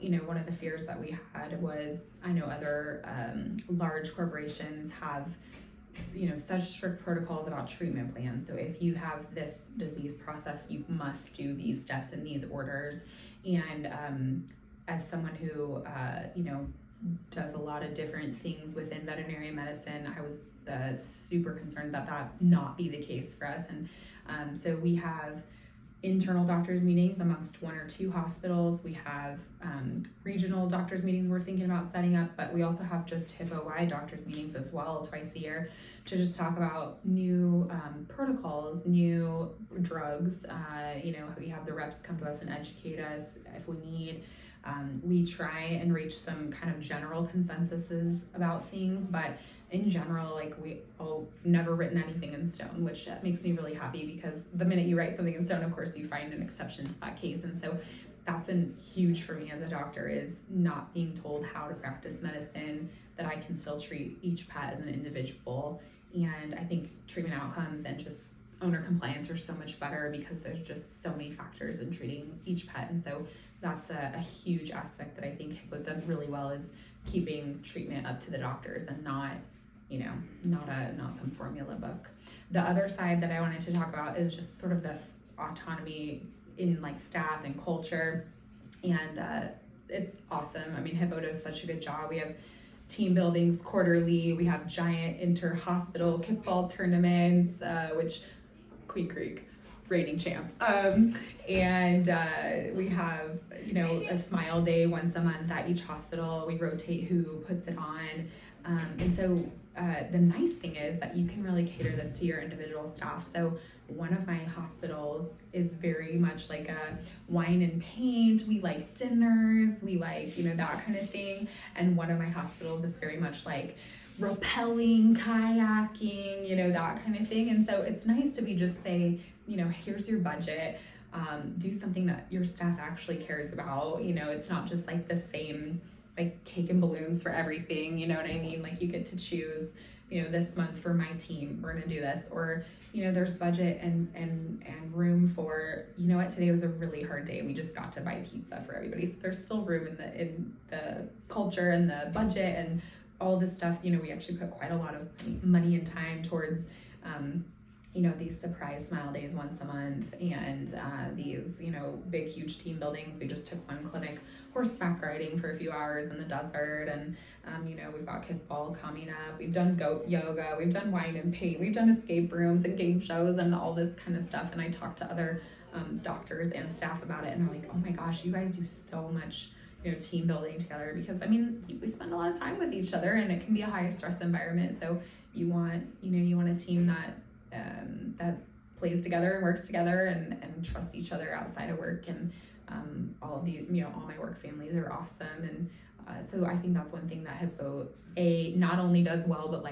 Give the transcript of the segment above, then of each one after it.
one of the fears that we had was, I know other large corporations have, such strict protocols about treatment plans. So if you have this disease process, you must do these steps in these orders. And as someone who, does a lot of different things within veterinary medicine, I was super concerned that not be the case for us. And so we have internal doctors meetings amongst 1 or 2 hospitals. We have regional doctors meetings we're thinking about setting up, but we also have just Hippo-wide doctors meetings as well twice a year to just talk about new protocols, new drugs. We have the reps come to us and educate us if we need. We try and reach some kind of general consensuses about things, but in general, we've never written anything in stone, which makes me really happy, because the minute you write something in stone, of course, you find an exception to that case. And so that's been huge for me as a doctor, is not being told how to practice medicine, that I can still treat each pet as an individual. And I think treatment outcomes and just owner compliance are so much better because there's just so many factors in treating each pet. And so that's a huge aspect that I think Hippo's done really well, is keeping treatment up to the doctors and not some formula book. The other side that I wanted to talk about is just sort of the autonomy in staff and culture. And it's awesome. I mean, Hippo does such a good job. We have team buildings quarterly. We have giant inter-hospital kickball tournaments, which Creek reigning champ. And we have, a smile day once a month at each hospital. We rotate who puts it on. And so the nice thing is that you can really cater this to your individual staff. So one of my hospitals is very much like a wine and paint. We like dinners. We like, that kind of thing. And one of my hospitals is very much like rappelling, kayaking, that kind of thing. And so it's nice to just say, here's your budget. Do something that your staff actually cares about. It's not just the same cake and balloons for everything, you know what I mean? You get to choose, this month for my team, we're gonna do this, or, there's budget and room for, what, today was a really hard day. We just got to buy pizza for everybody. So there's still room in the culture and the budget and all this stuff. We actually put quite a lot of money and time towards, these surprise smile days once a month, and these, big, huge team buildings. We just took one clinic horseback riding for a few hours in the desert, and, we've got kickball coming up. We've done goat yoga. We've done wine and paint. We've done escape rooms and game shows and all this kind of stuff. And I talked to other doctors and staff about it, and they're like, oh my gosh, you guys do so much team building together, because we spend a lot of time with each other, and it can be a high stress environment. So you want a team that plays together and works together and trusts each other outside of work. And all my work families are awesome. And so I think that's one thing that Hippo not only does well, but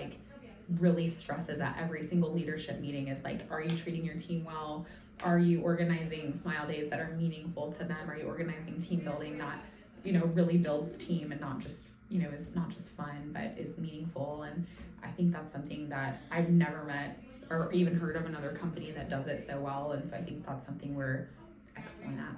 really stresses at every single leadership meeting is are you treating your team well? Are you organizing smile days that are meaningful to them? Are you organizing team building that really builds team and not just is not just fun, but is meaningful? And I think that's something that I've never met or even heard of another company that does it so well. And so I think that's something we're excellent at.